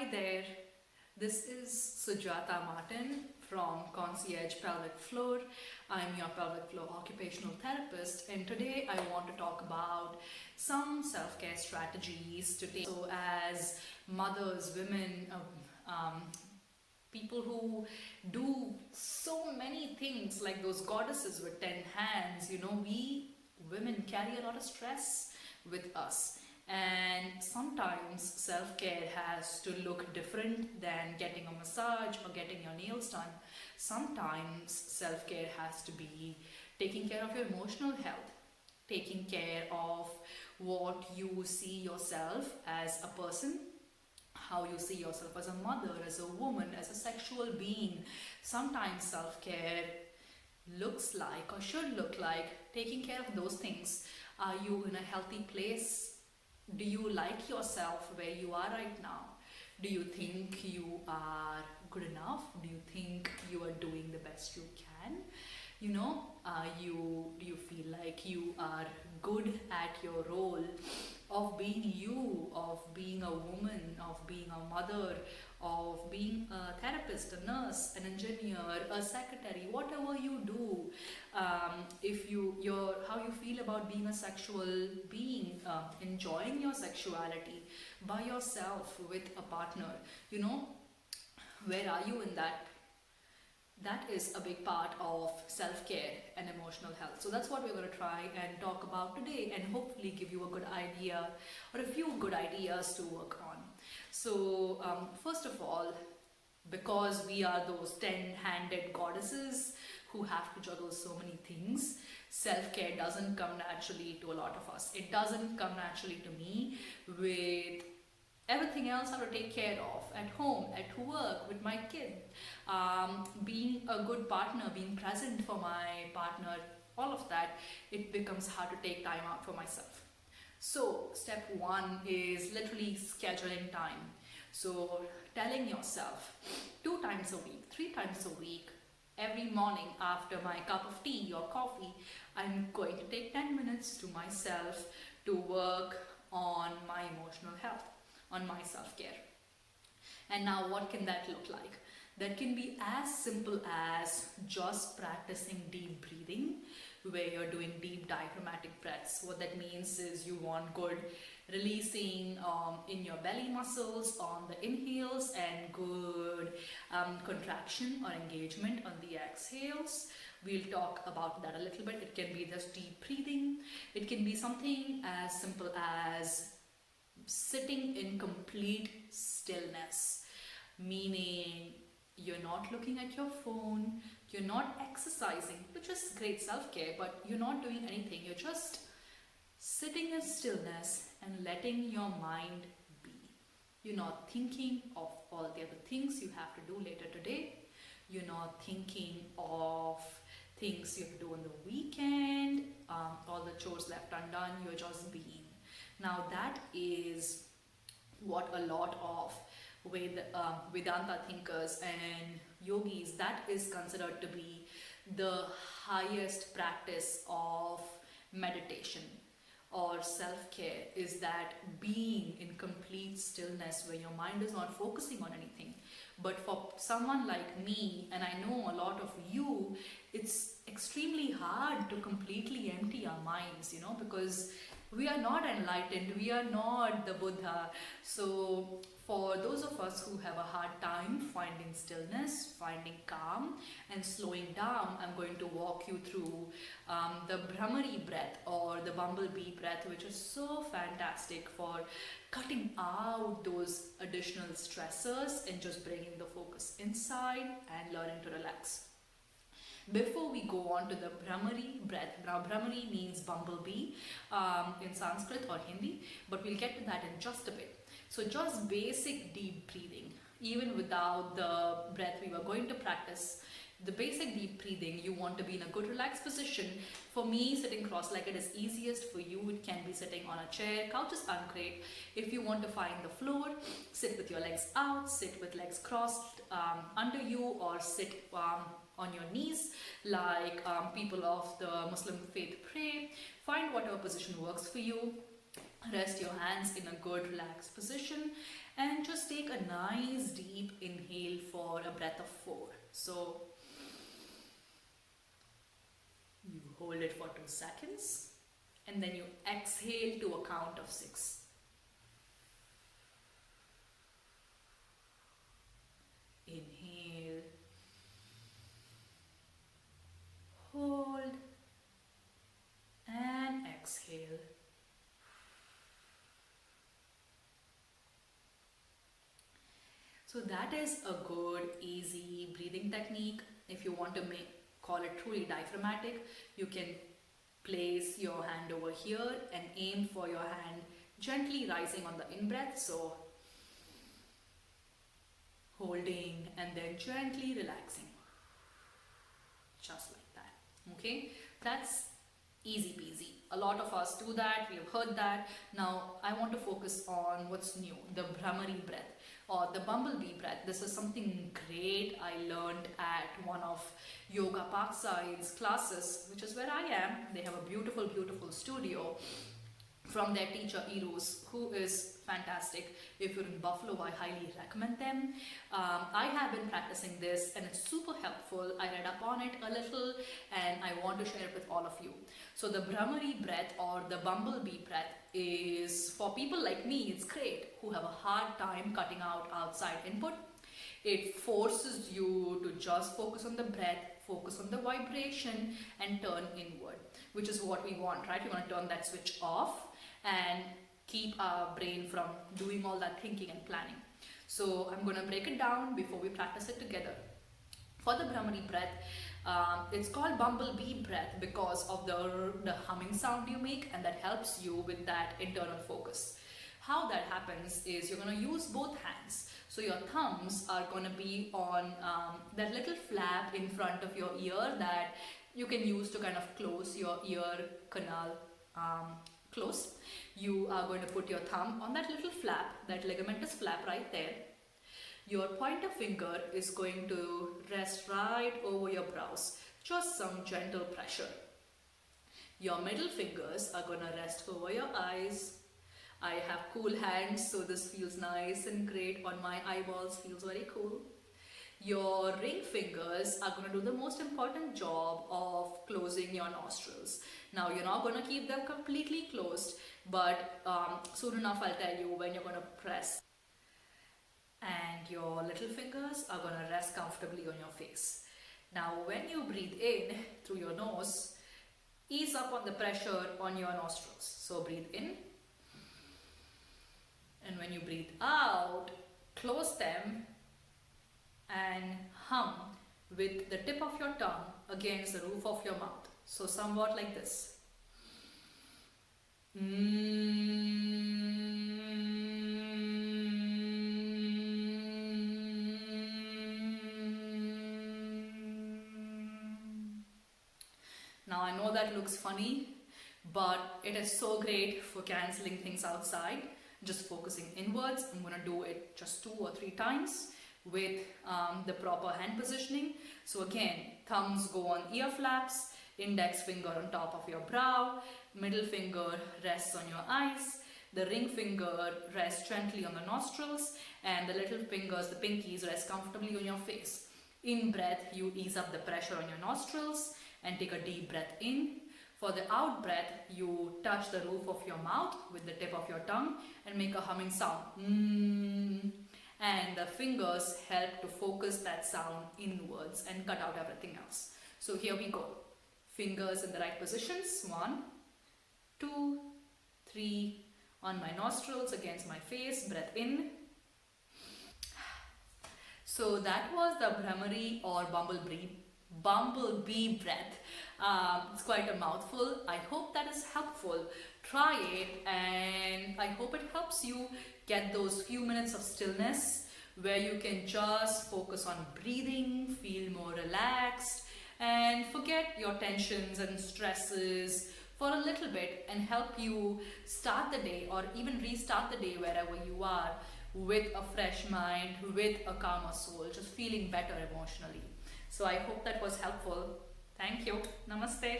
Hi there, this is Sujata Martin from Concierge Pelvic Floor. I'm your pelvic floor occupational therapist, and today I want to talk about some self-care strategies to take. So as mothers, women, people who do so many things like those goddesses with 10 hands, we women carry a lot of stress with us. And sometimes self-care has to look different than getting a massage or getting your nails done. Sometimes self-care has to be taking care of your emotional health, taking care of what you see yourself as a person, how you see yourself as a mother, as a woman, as a sexual being. Sometimes self-care looks like or should look like taking care of those things. Are you in a healthy place? Do you like yourself where you are right now? Do you think you are good enough? Do you think you are doing the best you can? Do you feel like you are good at your role of being you, of being a woman, of being a mother, of being a therapist, a nurse, an engineer, a secretary, whatever you do? How you feel about being a sexual being, enjoying your sexuality by yourself with a partner, where are you in that? That is a big part of self-care and emotional health. So that's what we're going to try and talk about today, and hopefully give you a good idea or a few good ideas to work on. So first of all, because we are those 10-handed goddesses who have to juggle so many things, self-care doesn't come naturally to a lot of us. It doesn't come naturally to me, with everything else I have to take care of at home, at work, with my kid, being a good partner, being present for my partner, all of that, it becomes hard to take time out for myself. So step one is literally scheduling time. So telling yourself 2 times a week, 3 times a week, every morning after my cup of tea or coffee, I'm going to take 10 minutes to myself to work on my emotional health, on my self-care. And now what can that look like? That can be as simple as just practicing deep breathing, where you're doing deep diaphragmatic breaths. What that means is you want good releasing in your belly muscles on the inhales, and good contraction or engagement on the exhales. We'll talk about that a little bit. It can be just deep breathing. It can be something as simple as sitting in complete stillness, meaning you're not looking at your phone, you're not exercising, which is great self-care, but you're not doing anything. You're just sitting in stillness and letting your mind be. You're not thinking of all the other things you have to do later today. You're not thinking of things you have to do on the weekend, all the chores left undone. You're just being. Now that is what a lot of Vedanta thinkers and yogis, that is considered to be the highest practice of meditation or self-care, is that being in complete stillness where your mind is not focusing on anything. But for someone like me, and I know a lot of you, it's extremely hard to completely empty our minds, because we are not enlightened, we are not the Buddha. So for those of us who have a hard time finding stillness, finding calm and slowing down, I'm going to walk you through the Bhramari breath or the Bumblebee breath, which is so fantastic for cutting out those additional stressors and just bringing the focus inside and learning to relax. Before we go on to the Bhramari breath, now Bhramari means bumblebee in Sanskrit or Hindi, but we'll get to that in just a bit. So just basic deep breathing, even without the breath we were going to practice. The basic deep breathing, you want to be in a good relaxed position. For me, sitting cross-legged is easiest. For you, it can be sitting on a chair. Couches aren't great. If you want to find the floor, sit with your legs out, sit with legs crossed under you, or sit on your knees like people of the Muslim faith pray. Find whatever position works for you. Rest your hands in a good relaxed position And just take a nice deep inhale for a breath of 4. So you hold it for 2 seconds and then you exhale to a count of 6. Inhale, hold, and exhale. So that is a good, easy breathing technique. If you want to call it truly diaphragmatic, you can place your hand over here and aim for your hand gently rising on the in-breath. So holding and then gently relaxing. Just like that. Okay, that's easy peasy. A lot of us do that, we have heard that. Now I want to focus on what's new, the Bhramari breath or the Bumblebee breath. This is something great I learned at one of Yoga Parkside's classes, which is where I am. They have a beautiful, beautiful studio from their teacher Eros, who is fantastic. If you're in Buffalo, I highly recommend them. I have been practicing this and it's super helpful. I read up on it a little and I want to share it with all of you. So the Bhramari breath or the Bumblebee breath is for people like me. It's great who have a hard time cutting out outside input. It forces you to just focus on the breath, focus on the vibration and turn inward, which is what we want, right? We want to turn that switch off and keep our brain from doing all that thinking and planning. So I'm going to break it down before we practice it together. For the Bhramari breath, it's called Bumblebee breath because of the humming sound you make, and that helps you with that internal focus. How that happens is you're going to use both hands. So your thumbs are going to be on that little flap in front of your ear that you can use to kind of close your ear canal closed. You are going to put your thumb on that little flap, that ligamentous flap right there. Your pointer finger is going to rest right over your brows, just some gentle pressure. Your middle fingers are going to rest over your eyes. I have cool hands, so this feels nice and great on my eyeballs, feels very cool. Your ring fingers are going to do the most important job of closing your nostrils. Now you're not going to keep them completely closed, but soon enough I'll tell you when you're going to press. And your little fingers are going to rest comfortably on your face. Now when you breathe in through your nose, ease up on the pressure on your nostrils. So breathe in. And when you breathe out, close them and hum with the tip of your tongue against the roof of your mouth. So somewhat like this. Now I know that looks funny, but it is so great for cancelling things outside. Just focusing inwards. I'm going to do it just 2 or 3 times with the proper hand positioning. So again, thumbs go on ear flaps, index finger on top of your brow, middle finger rests on your eyes, the ring finger rests gently on the nostrils, and the little fingers, the pinkies, rest comfortably on your face. In breath, you ease up the pressure on your nostrils and take a deep breath in. For the out breath, you touch the roof of your mouth with the tip of your tongue and make a humming sound. And the fingers help to focus that sound inwards and cut out everything else. So here we go. Fingers in the right positions. 1, 2, 3. On my nostrils against my face. Breath in. So that was the Bhramari or Bumblebee breath. It's quite a mouthful. I hope that is helpful. Try it and I hope it helps you get those few minutes of stillness where you can just focus on breathing, feel more relaxed and forget your tensions and stresses for a little bit and help you start the day or even restart the day wherever you are with a fresh mind, with a calmer soul, just feeling better emotionally. So I hope that was helpful. Thank you. Namaste.